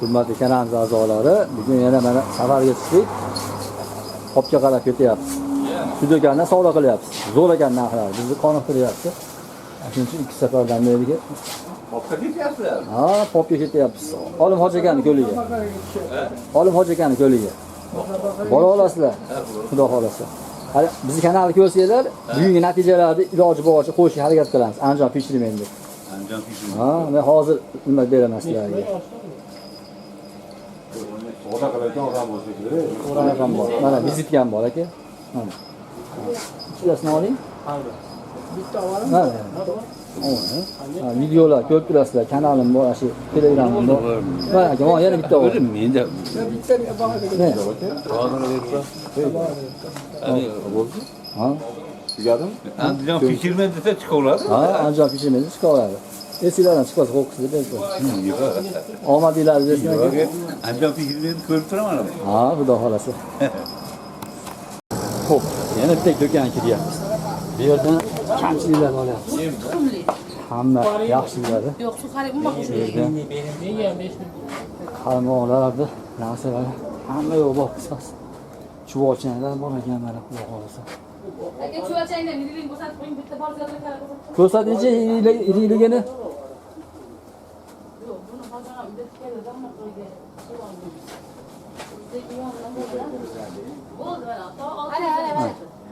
Hurmatli kanalimiz a'zolari, bugun yana mana safarga chiqdik. Qopga qarab ketyapmiz. Shu do'kondan savdo qilyapmiz. Zo'r ekan narxlar, bizni qoniqtiryapti. Shuning uchun ikki safardan beri Qopga ketyapsizlar? ha, qopga ketyapmiz. Olim Hoji akani ko'liga. Olim Hoji akani ko'liga. Bora olasizlar. Xudo xolasa. Hali bizni kanalni ko'rsanglar, bugungi natijalarni iloji boricha qo'yishga harakat qilamiz. Andijon Fisherman deb. Andijon Fisherman. Ha, men hozir nima beraman sizlarga. Savdo qiladigan odam bo'lsa kerak. O'rana ham bor. Mana vizitka ham bor aka. Mana. Ikkilasini oling. Bitta ovarim. Mana. Ha, videolar ko'rib turasizlar. Kanalim bor, shu Telegramim bor. Mana aka, mana yana bitta ovarim. Menda Bitta bahoga Ne? bo'ldi. Ha. Tugadim. Andijon Fisherman desa chiqaveradi. Ha, Andijon Fisherman chiqaveradi. Esinglardan chiqsa qo'qqisida bersin. Omadinglarni bersin aka. Andijon Fisherman ko'rib turaman. Ha, xudo xolasa. Xo'p, yana bitta do'kon kiryapmiz. Bu yerdan kamchiliklar olyapmiz. Hamma yaxshilari. Yo'q, suxari umuman Qarmoqlarni, narsalar hamma yo'q bor qisqasi. Chuvochanglar bor ekan mana xudo xolasa. aka chuvalchangdan miling ko'rsatib qo'ying, bitta borzalarga qarab Ko'rsatingchi iriligini. yo'q, buni hozir ham uyda tikada nima qo'ygan. Bo'ldi mana, Ana.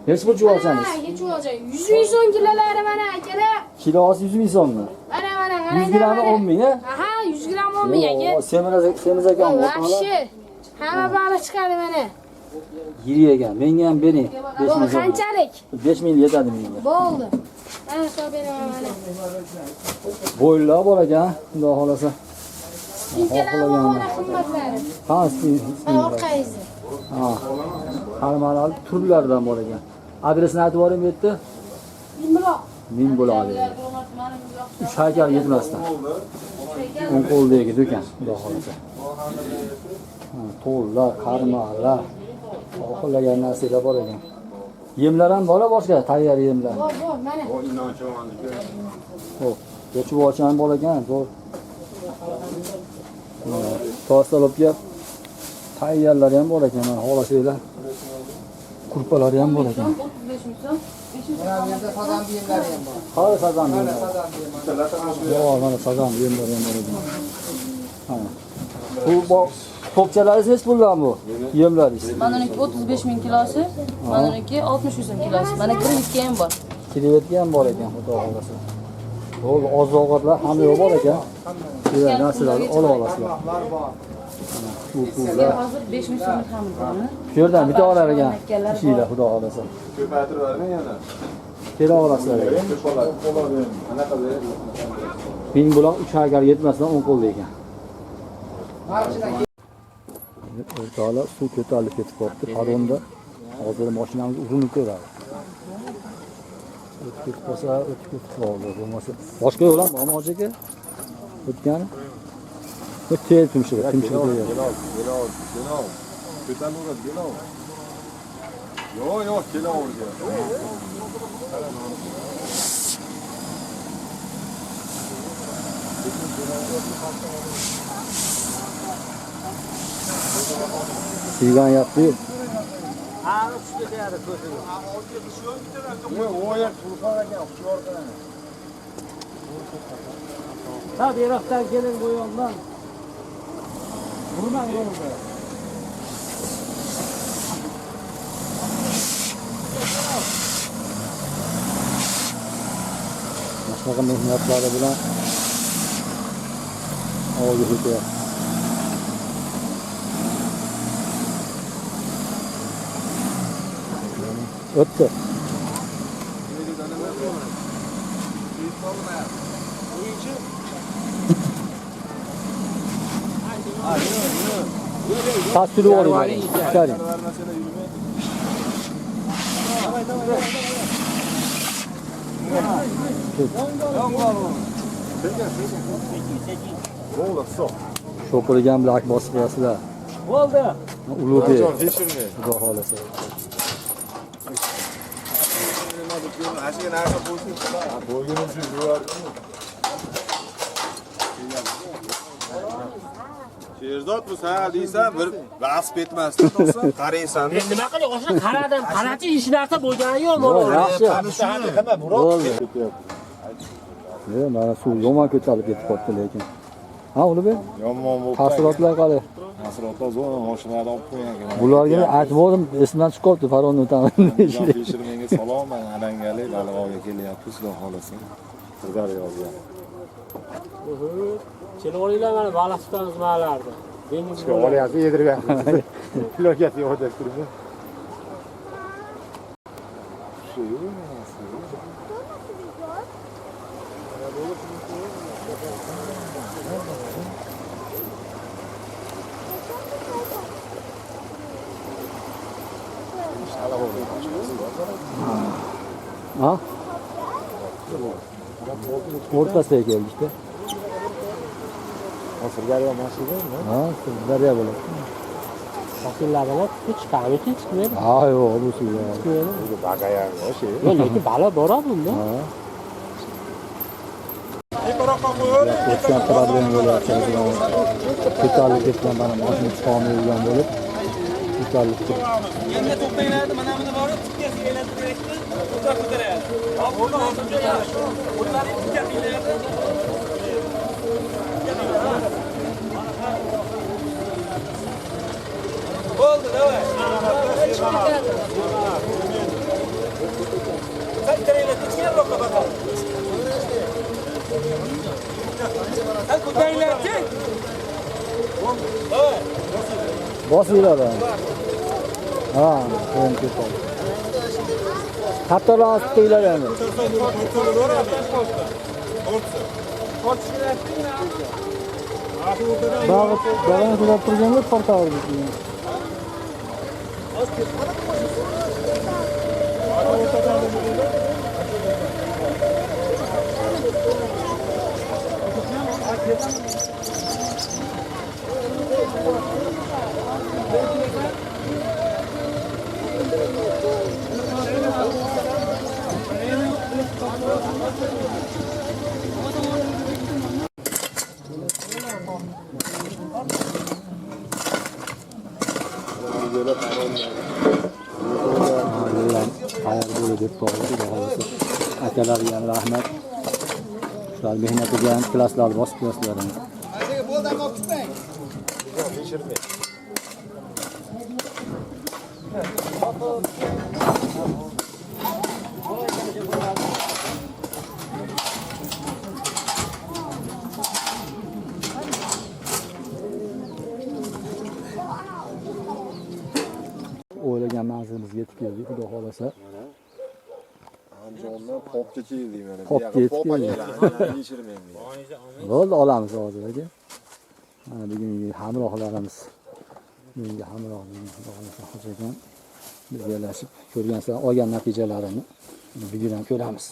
Hech bir chuvalchangiz. Hech bo'lmay 100 ming so'm kilolari mana akalar. Kilosi 100 ming so'mmi? Mana. 100 grammi 10 ming, ha? Aha, 100 gram 10 ming aka. Semiz ekan bu. Yaxshi. Hamma baliq chiqadi mana. Yiri ekan. Menga ham bering. 5 Bu ming so'm. qanchalik? 5 ming yetadi menga. Bo'ldi. Mana hisob beraman mana. Bo'ylar bor ekan, xudo xolasa. Ikkalari mana qimmatlari. Ha, Orqangizni. ha. Qarmalar turlaridan bor ekan. Adresini aytib yuboring bu yerda. Mingbuloq. Ming bo'ladi. 3 haykal yetmasdan. O'n qo'ldagi do'kon, xudo xolasa. To'llar, qarmalar, xohlagan narsalar bor ekan. Yemlar ham bor, boshqa tayyor yemlar. Bor, mana. O inonchimanniki. Xo'p, yo'chuvchi ham bor ekan, zo'r. To'stalobga tayyorlar ham bor ekan, mana xohlasanglar. Kurpalari ham bor ekan. 35 ming so'm. Mana bu yerda sazan biyemlari ham bor. Ha, sazan yemlari. Sazan biyemlari. Yo'q, mana sazan yemlari ham bor ekan. Ha. Bu topchalaringiz nech puldan bu? Yemlaringiz. Manoniki 35 ming kilosi, manoniki 60 so'm kilosi. Mana krevetka ham bor. Krevetka ham bor ekan, xudo xolasa. Zo'r oziq-ovqatlar hamma yo'q bor ekan. Shunday narsalarni olib olasizlar. Sizga hozir 5 ming so'm ham bor. Shu yerdan bitta olar ekan. Ishinglar xudo xolasa. Ko'paytirib yubormang yana. Kela olasizlar. Qoladi. Anaqa Ming buloq 3 haykal yetmasdan 10 qo'lda ekan. O'rtoqlar suv ko'tarilib ketib qolibdi. Paromda hozir mashinamiz urinib ko'radi. O'tib ketib qolsa, o'tib ketib qoldi. Bo'lmasa boshqa yo'l ham bormi Hoji aka? O'tgani? O'tib tumshug'i. Ko'tariladi, kelov. Yo'q, kelavergan. Siygan yaptı. Tabii Irak'tan gelin bu yoldan. Vurman yolda. Başka mehnatları bilen oldu hükümet. Öttü. Kaç türlü oluyor? Çıkarın. Şopurgan Black Boss burasıda. Oldu. Ulug'bek. Xudo xolasa. Sherzod bo'lsa deysan, bir vasf etmasdan tursan, qaraysan. Nima qilay, o'sha qaradim, qarachi hech narsa bo'lgani yo'q Yo'q, mana. yaxshi. Bo'ldi. Mana suv yomon ko'tarib ketib qoldi lekin. Ha, Ulug'bek? Yomon bo'lib. Taassurotlar qani? Taassurotlar zo'r, mashinalarni olib qo'ygan. Bularga aytib esimdan chiqib qoldi Faronni o'taman. Tekshirmenga salom, men Alangalik Baliqovga kelyapmiz, xudo xolasa. Sirdaryoga. Kelinglar mana baliq tutamiz mahalarda. Dengiz Olyapti, yedirib beramiz. Pilokatga o'tib turibdi. Ha? O'rtasiga keldi işte. Sirdaryo mashinami? Ha, Sirdaryo bo'ladi. Mashinlardan chiqadi, chiqmaydi. Ha, yo'q, bu suv. Bu bagayam o'sha. Lekin baliq boradi bunda. Ha. O'tgan problem bo'lyapti. Ko'tarilib ketgan mana mashina chiqolmaydigan bo'lib. Ko'tarilib ketdi. Endi to'playlarni mana buni borib tikkasiga aylantiryapti. Ko'taryapti. Bo'ldi, hozircha yaxshi. Ularni tikkasiga Bo'ldi, davay. Qaytaringlar, tikkayroqqa bakalım. Hadi ko'taringlar-chi. Davay. Bosinglar. Ha, qo'yim ketadi. Kattaroq qo'yinglar endi. Bag'ini turib turganda tortadi. Hayal bo'ldi deb qo'ydi hozir. Akalarga ham rahmat. Shular mehnatiga ham klasslar bosib qo'yasizlar. O'ylagan manzilimizga yetib keldik, xudo xolasa. Andijondan popga keldik mana. Popga yetib keldik. Bo'ldi, olamiz hozir aka. Mana bugungi hamrohlarimiz. Bugungi hamrohlarimiz xudo xolasa hojagan birgalashib ko'rgansan olgan natijalarini bugun ham ko'ramiz.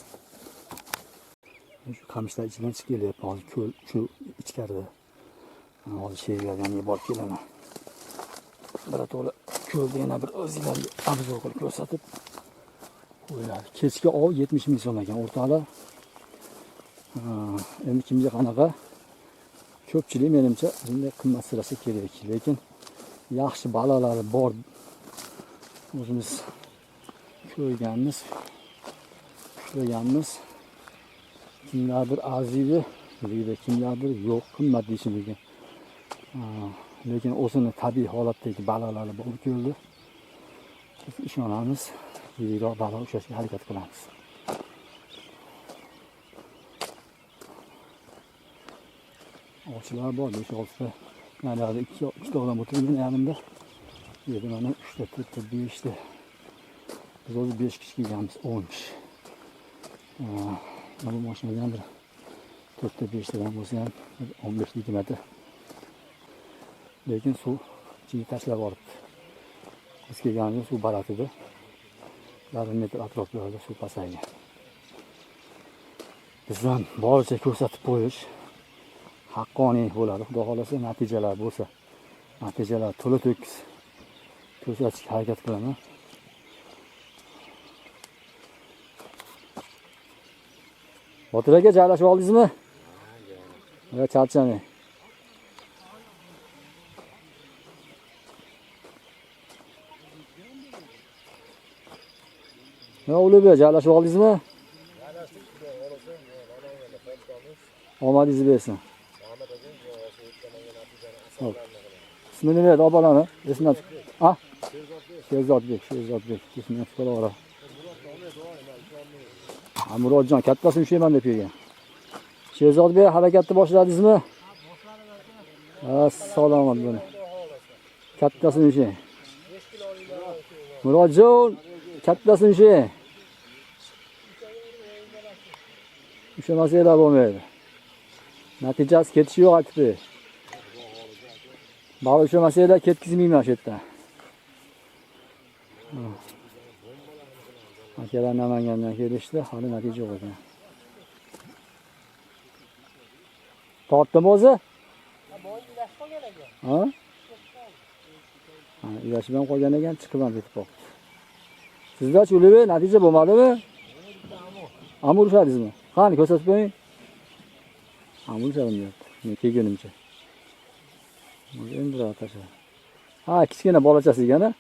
Shu qamishlar ichidan chiqib kelyapti hozir ko'l shu ichkarida. Hozir she'rlarga borib kelaman. Birato'la ko'lda yana bir o'zinglarga obzor qilib ko'rsatib qo'yiladi. Kechki ov 70 ming so'm ekan o'rtoqlar. Endi kimga qanaqa? Ko'pchilik menimcha bunday qimmat sirasi kerak, lekin yaxshi balolar bor. O'zimiz ko'rganmiz, ushlaganmiz. Kimlardir arziydi, kimlardir yo'q, qimmat deyishi mumkin. Lekin o'zini tabiiy holatdagi balolar bo'lib keldi. Biz ishonamiz, yiroq balo ushlashga harakat qilamiz. Ovchilar bor, 5-6 ta. Narada 2 odam o'tirgan yanimda. Yerda mana 3 ta, 4 ta, 5 ta. Biz o'zi 5 kishi kelganmiz, 10 kishi. Mana bu mashinadan bir 4 ta, 5 tadan bo'lsa ham 15-20 ta. Lekin suv ichiga tashlab olibdi. Biz kelganimizda suv baland edi. 1,5 metr atroflarda suv pasaygan. Bizdan boricha ko'rsatib qo'yish haqqoniy bo'ladi. Xudo xolasa natijalar bo'lsa, natijalar to'la to'kis ko'rsatishga harakat qilaman. Botir aka, joylashib oldingizmi? Ya charchaning. Ne Ulug'bek, joylashib oldingizmi? Omadingiz bersin. Hop. İsmini neydi o balani? Esimden çık. Ah. Sherzodbek. Esimden çıkar ora. Ha, Murodjon, kattasi ushlayman deb yurgan. Sherzodbek, harakatni boshladingizmi? Assalomu alaykum. Kattasini ushlang. Murodjon, kattasini ushlang. Ushlamasanglar bo'lmaydi. Natijasi ketishi yo'q aytibdi. Balo ushlamasanglar ketkizmayman shu yerdan. Akalar Namangandan kelishdi, hali natija yo'q ekan. Tortdimi o'zi? Ha? Ha, ilashib ham qolgan ekan, chiqib ham ketib qoldi. Sizlar Ulug'bek natija bo'lmadimi? Amur ushladingizmi? Qani ko'rsatib qo'ying. Amur ushladim deyapti. Men kelgunimcha. Endi tasha. Ha, kichkina bolachasi ekan-a.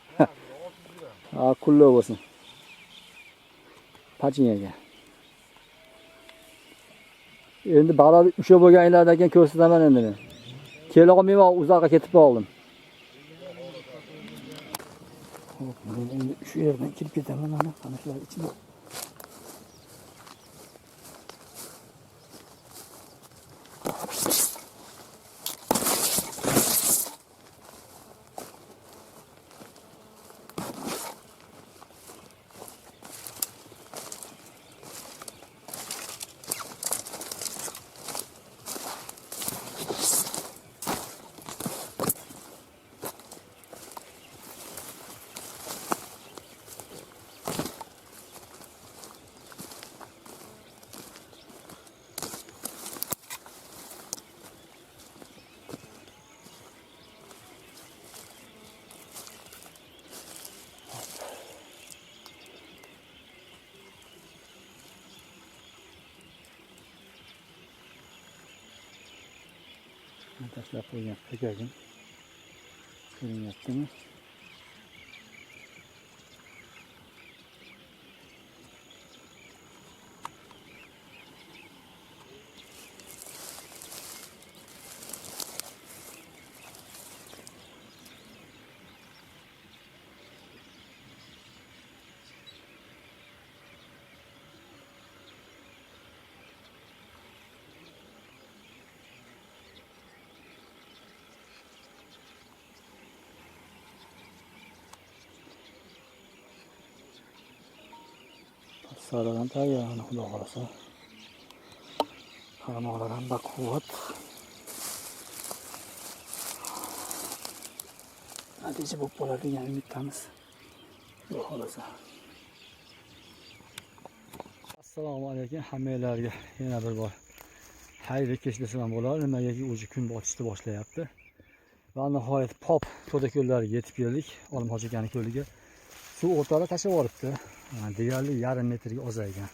Ha, qulluq bo'lsin. Pachinyaga. Endi baloni usha bo'lganlardan keyin ko'rsataman endi men. Kela olmayman, uzoqqa ketib qoldim. Hop, men endi shu yerdan kirib ketaman ana, ana shular ichida. Tashlab qo'ygan pakagim. Ko'rinyaptimi? Sarıdan tayyorni xudo xolasa. Qarmoqlar ham baquvvat. Natija bo'lib qoladi degan umiddamiz. Xudo xolasa. Assalomu alaykum hammalarga yana bir bor xayrli kech desam ham bo'ladi. Nimagaki o'zi kun botishni boshlayapti. Va nihoyat pop to'da ko'llariga yetib keldik. Olimxo'ja akani ko'liga. Suv o'rtada tashlab yuboribdi. Deyarli yarim metrga ozaygan.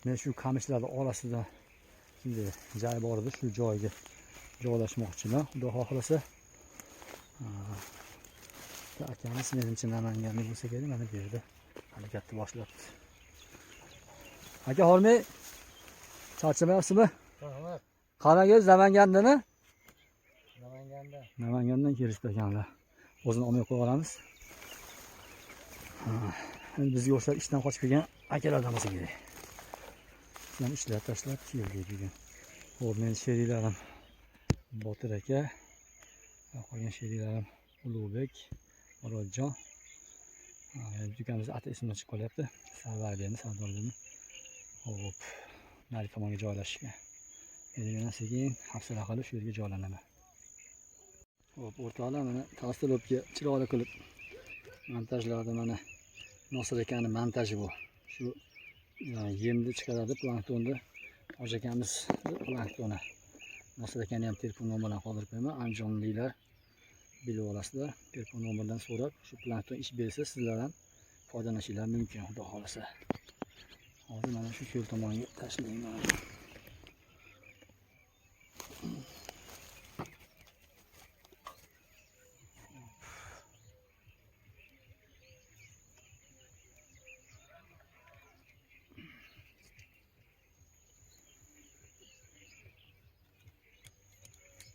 Men shu qamishlarning orasida shunday joy bor edi, shu joyga joylashmoqchiman. Xudo xohlasa. Akamiz menimcha Namanganlik bo'lsa kerak, mana bu yerda harakatni boshlabdi. Aka Hormay, charchamayapsizmi? Qanaqa Namangandami? Namangandan kelishdi ekanlar. O'zini olmay qo'yamiz. Endi bizga o'xshab ishdan qochib kelgan akalardan bo'lsa kerak. Sizlarni ishlab tashlab keldik bugun. Xo'p, men sheriklarim Botir aka, qolgan sheriklarim Ulug'bek, Murodjon. Dukanimiz ati esimdan chiqib qolyapti. Sardorlarni. Xo'p, nari tomonga joylashgan. Endi men sekin hafsala qilib shu yerga joylanaman. Xo'p, o'rtoqlar mana tasdiqlabga chiroyli qilib montajlarni mana Nosir akani montaji bu. Shu yemni chiqaradi planktonni. Hoji akamiz planktoni. Nosir akani ham telefon nomeridan qoldirib qo'yaman. Andijonliklar bilib olasizlar. Telefon nomeridan so'rab, shu plankton ish bersa sizlar ham foydalanishinglar mumkin, xudo xolasa. Hozir mana shu ko'l tomonga tashlayman.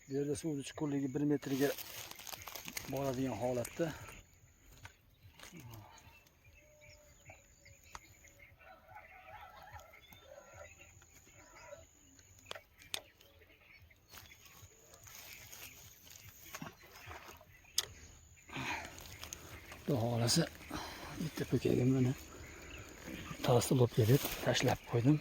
Bu yerda suvni chuqurligi 1 metrga boradigan holatda. Xudo xolasa bitta po'kagim buni tashlab kelib tashlab qo'ydim.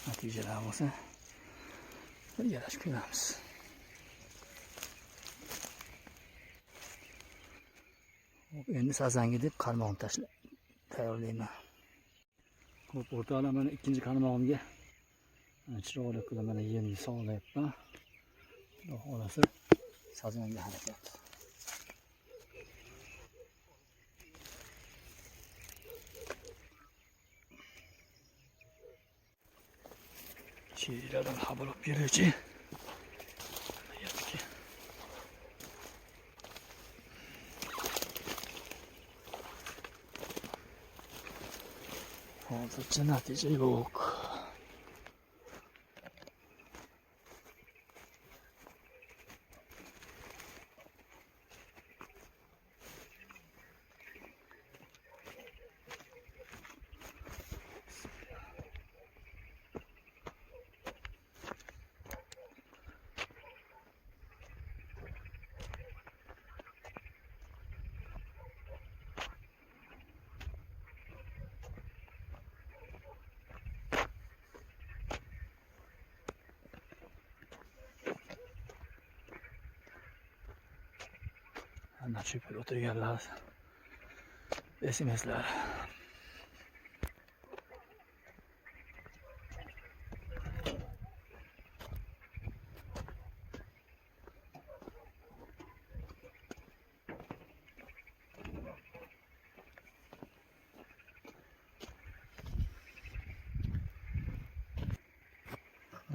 Natijalar bo'lsa birgalashib ko'ramiz. Hop, endi sazanga deb qarmoqni tashlab tayyorlayman. Hop, o'rtoqlar, mana ikkinchi qarmog'imga chiroyli qilib mana yemni solyapman. Xudo xolasa sazanga harakat. Chiylardan xabar olib beruvchi. Hozircha natija yo'q. Ana chöpib o'tirganlar. SMS'lar.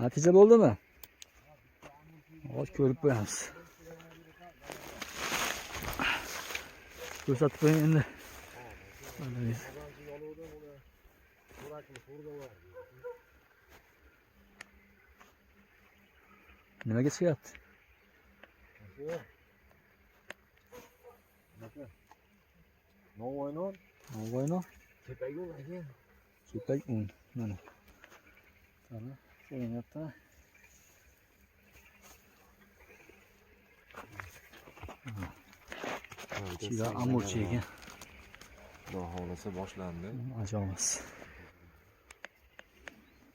Natija bo'ldimi? Hozir ko'rib qo'yamiz. Ko'rsatib qo'ying endi. Nimaga chiqyapti? Novvoynon. Novvoynon. Kepak un aka. Kepak un. Mana. Mana qo'yinyapti. Chiga amurchi ekan. Xudo xolasa boshlandi. Ajoyib.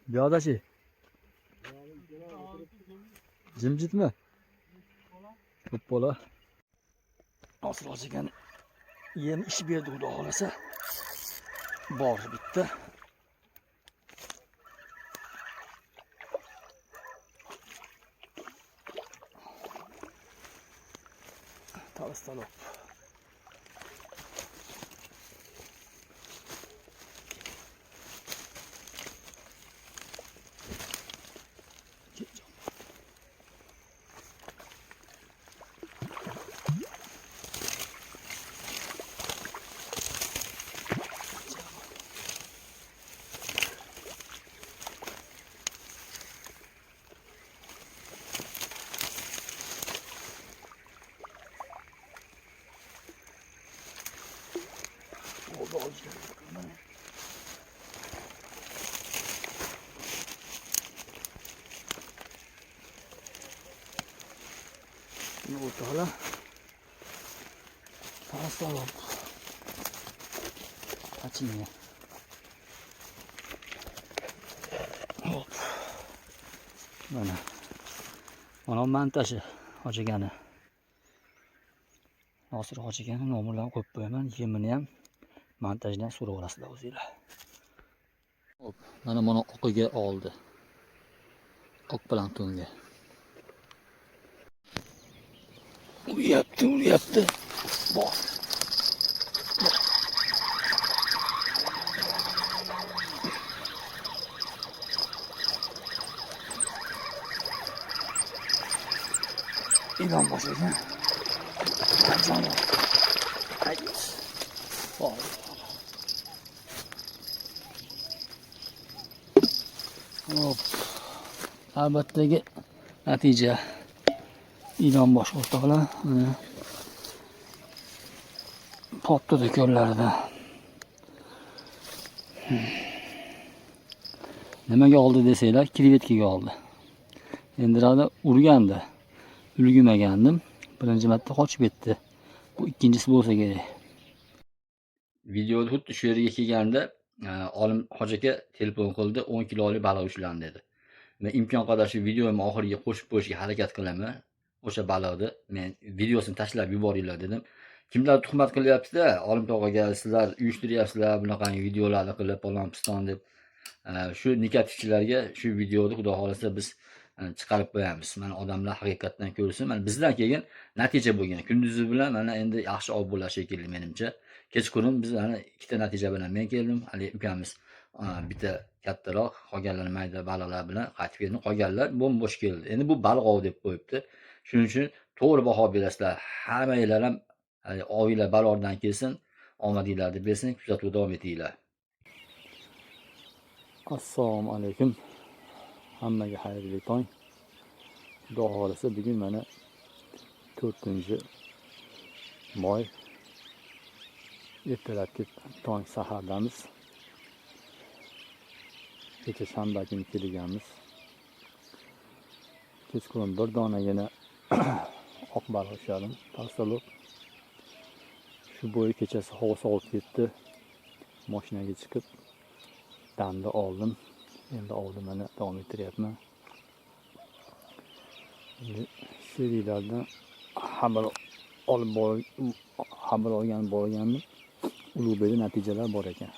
Bu yoqdachi? Jimjitmi? Ko'p bola. Asıl ekan yem ish berdi xudo xolasa. Bor bitta. Talab. O'rtoqlar, tashlab achingga. Hop. Mana montaji Hojiagani. Nosir Hojiagani nomerlarni qo'yib qo'yaman. Yemini ham montajdan so'rab olasizlar o'zingizlar. Hop, mana oqiga oldi. Oq bilan to'nga. Uryapti. Bor. İlan başlayacağım. Ay. Hop. Albattagi natija ilon bosh o'rtoqlar mana popdi do'konlarida. Nimaga oldi desanglar, krevetkaga oldi. Endirada urgandi. Ulgumagandim. Birinchi marta qochib ketdi. Bu ikkinchisi bo'lsa kerak. Videoda xuddi shu yerga kelganda olim hoji aka telefon qildi, 10 kilolik baliq ushlandi dedi. Men imkon qadar shu videoning oxiriga qo'shib qo'yishga harakat qilaman. O'sha baliqni men videosini tashlab yuboringlar dedim. Kimlar tuhmat qilyapti-da, Olim tog'aga sizlar uyushtiryapsizlar bunaqa videolarni qilib palon piston deb. Shu negativchilarga shu videoni xudo xolasa biz chiqarib qo'yamiz. Mana odamlar haqiqatdan ko'rsin. Mana bizdan keyin natija bo'lgan. Kunduzi bilan mana endi yaxshi ob bo'lar shekilli menimcha. Kechqurun biz ana ikkita natija bilan men keldim. Hali ukamiz bitta kattaroq, qolganlar mayda baliqlar bilan qaytib keldim. Qolganlar bo'm-bo'sh keldi. Endi bu baliq ov deb qo'yibdi. Shuning uchun to'g'ri baho berasizlar. Hammanglar ham oila balordan kelsin, omadinglarni bersin, kuzatuvda davom etinglar. Assalomu alaykum. Hammaga xayrli tong. Xudo xolasa bugun mana 4-moy ertalabki tong sahardamiz. Kecha shanba kuni kelganmiz. Kechqurun bir donagina oq baliq ushladim. Tavsalib. Shu bo'yi kechasi havo sovib ketdi. Mashinaga chiqib damda oldim. Endi oldim mana davom ettiryapman. Seriyalardan xabar olib borgandim. Ulug'bekda natijalar bor ekan.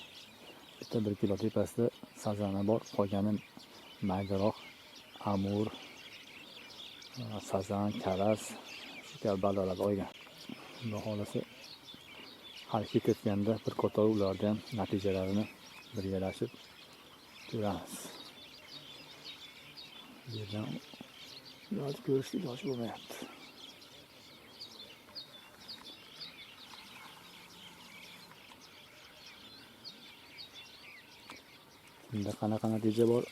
Bitta 1 kilo tepasida sazana bor, qolgani maydaroq amur, sazan, karas, shu kabi baliqlar olgan. Xudo xolasa hareket etganda bir qator ulardan natijalarini birgalashib ko'ramiz. Yerdan iloji ko'rishga iloji bo'lmayapti. Bunda qanaqa natija bor?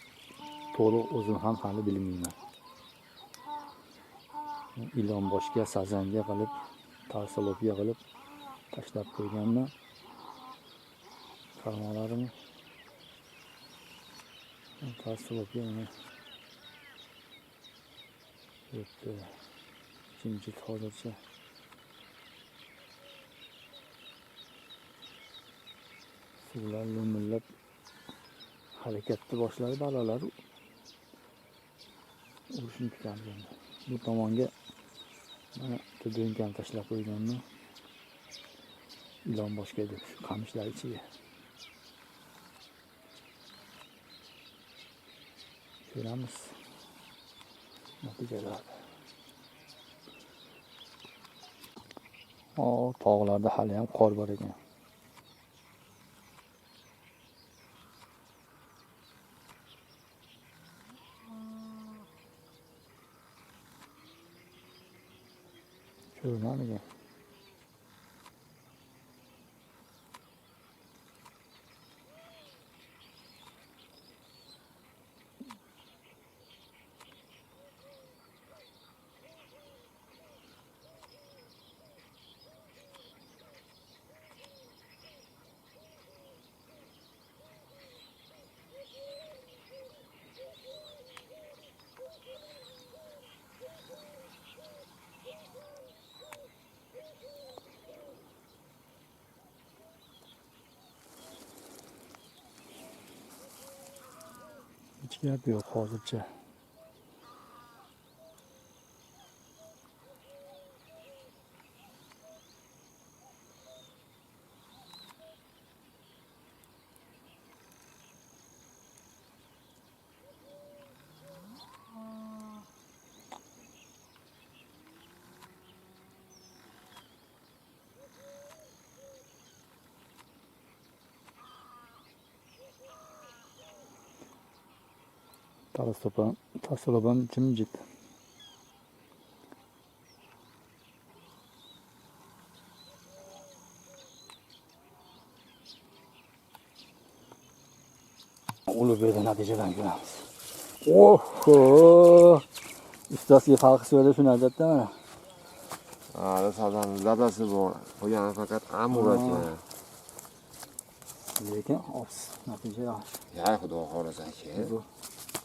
To'liq o'zim ham hali bilmayman. Ilon boshga, sazanga qilib, tarsalobga qilib tashlab qo'yganman. Qarmoqlarini tarsalobga mana o'tdi. Jimjit hozircha. Suvlar lo'millab harakatni boshladi balolar. Urishni kutamiz. Bu tomonga mana tudunkan tashlab qo'yganman. Ilon boshga deb shu qamishlar ichiga. Ko'ramiz natijalarni. Tog'larda hali ham qor bor ekan. Ko'rinadi. Hiç gap yo'q hozircha. Tarsalobam jimjit. Ulug'bekda natijalarni ko'ramiz. Oho! Ustasiga farqi so'rada shuni aytdi mana. Hali sazanning dadasi bor. Qolgani faqat Amur aka. Lekin ops natija yaxshi. Ya xudo xolasa aka.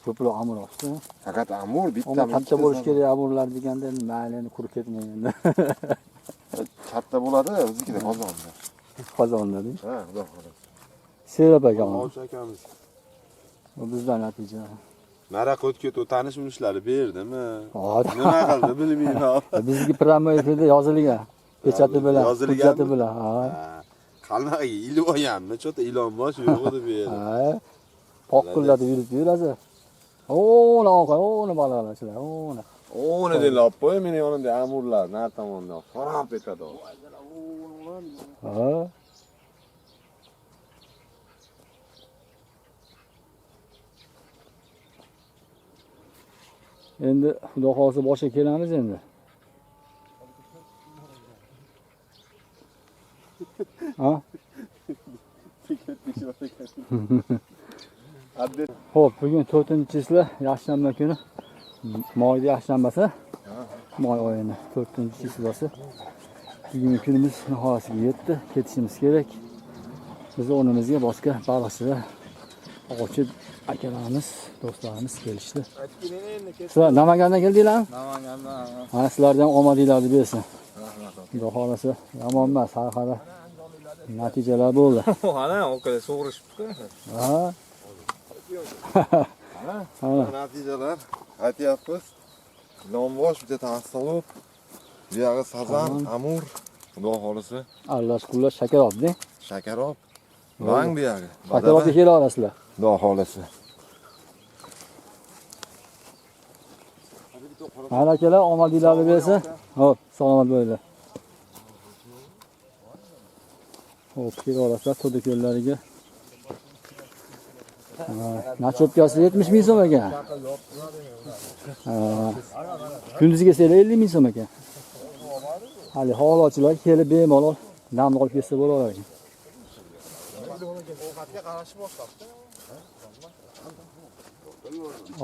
Ko'proq amur opsi. Faqat Amur bitta. Amur katta bo'lish kerak amurlar deganda mayli endi qurib ketmaydi. Katta bo'ladi, biznikida qozonda. Qozonda-da. Ha, xudo xolasa. Serap akam. Hoji akamiz. Bu bizdan natija. Naraq o'tib tanishmishlari berdimi? Hop. Nima qildi bilmayman. Bizga promoyada yozilgan. Pechati bilan, hujjati bilan. Ha. Qalmaga ilib olganmi? Chota ilon bosh yo'q edi bu yerda. Ha. Poqqullarda yurib yurasiz. O'na o'na balalarchilar, o'na. O'na delab qo'y, meni yonimda amurlar, nar tomonda. Farab etadi. Ha. Endi xudo xolsa boshqa kelamiz endi. Ha? Xo'p, bugun 4-chislar, yakshanba kuni. Moyda yakshanbasi. Moy oyini 4-chislasi. Bugungi kunimiz nihoyasiga yetdi. Ketishimiz kerak. Biz o'rnimizga boshqa baliqchilar, ovchi akalarimiz, do'stlarimiz kelishdi. Sizlar Namangandan keldinglarmi? Namangandan. Mana sizlarga ham omadinglarni bersin. Xudo xolasa yomon emas, har xil natijalar bo'ldi. Ana, o'kala so'rishibdi. Ha. Ana. Natijalar aytyapmiz. Ilonbosh bitta tasavvuf. Bu yog'i sazan, amur. Xudo xolasa. Aralash qullash shakarobni. Shakarob. Bang bu yog'i. Shakarobga kela olasizlar. Xudo xolasa. Mana akalar omadinglarni bersin. Xo'p, salomat bo'linglar. Xo'p, kela olasizlar to'da ko'llariga. Nachotkasi 70 ming so'm ekan. Kunduzi kelsa 50 ming so'm ekan. Hali holochilar kelib bemalol namni olib ketsa bo'lar ekan.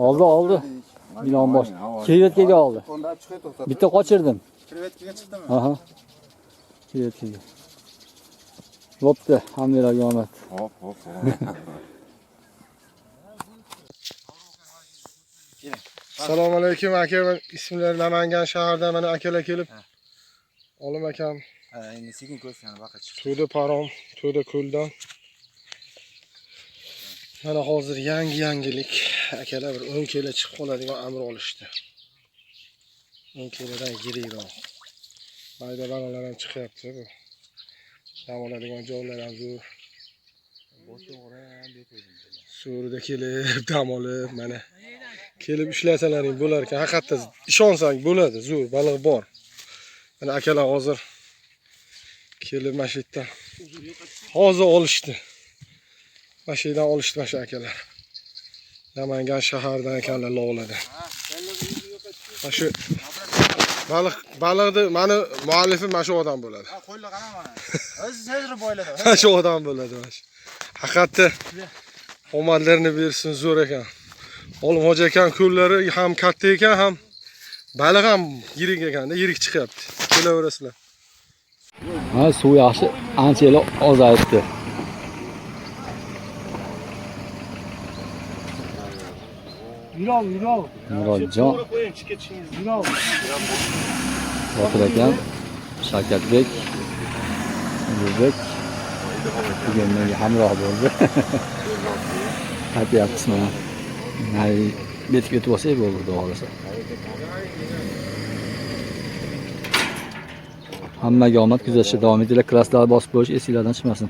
Oldi. Ilonbosh. Krevetkaga oldi. Bitta qochirdim. Krevetkaga chiqdimi? Aha. Krevetkaga. Bo'pti, hammalarga omad. Hop. Assalomu alaykum aka, men ismlar Namangan shahridan mana akalar kelib. Olim akam. Endi sekin ko'rsani baqa chiq. To'da parom, to'da ko'ldan. Mana hozir yangilik. Akalar bir 10 kilo chiqib qoladigan amr olishdi. 10 kilodan yirikroq. Mayda balalar ham chiqyapti bu. Dam oladigan joylar ham zo'r. Surda kelib dam olib mana kelib ishlasalaring bo'lar ekan. Haqiqatda ishonsang bo'ladi, zo'r baliq bor. Mana akalar hozir kelib mashitdan hozir olishdi. Mashidan olishdi mana shu akalar. Namangan shaharidan ekanlar Lolada. Mana shu baliqni mani muallifim mana shu odam bo'ladi. Ha, qo'ylar qana mana. O'zi sezdirib bo'yladi. Mana shu odam bo'ladi mana shu. Haqiqatda omadlarini bersin, zo'r ekan. Olim hoji ekan ko'llari ham katta ekan, ham baliq ham yirik ekanda, yirik chiqyapti. Kelaverasizlar. Ha, suv yaxshi, anchalar ozayibdi. Yurov. Murodjon, Qo'ying, chiqib ketishingiz. Yurov. Botir akam, Shavkatbek, Ulug'bek bugun menga hamroh bo'ldi. Aytyapsiz mana. Nari betga o'tib olsak bo'ldi, xudo xolasa. Hammaga omad, kuzatishda davom etinglar. Klasslarni bosib qo'yish esinglardan chiqmasin.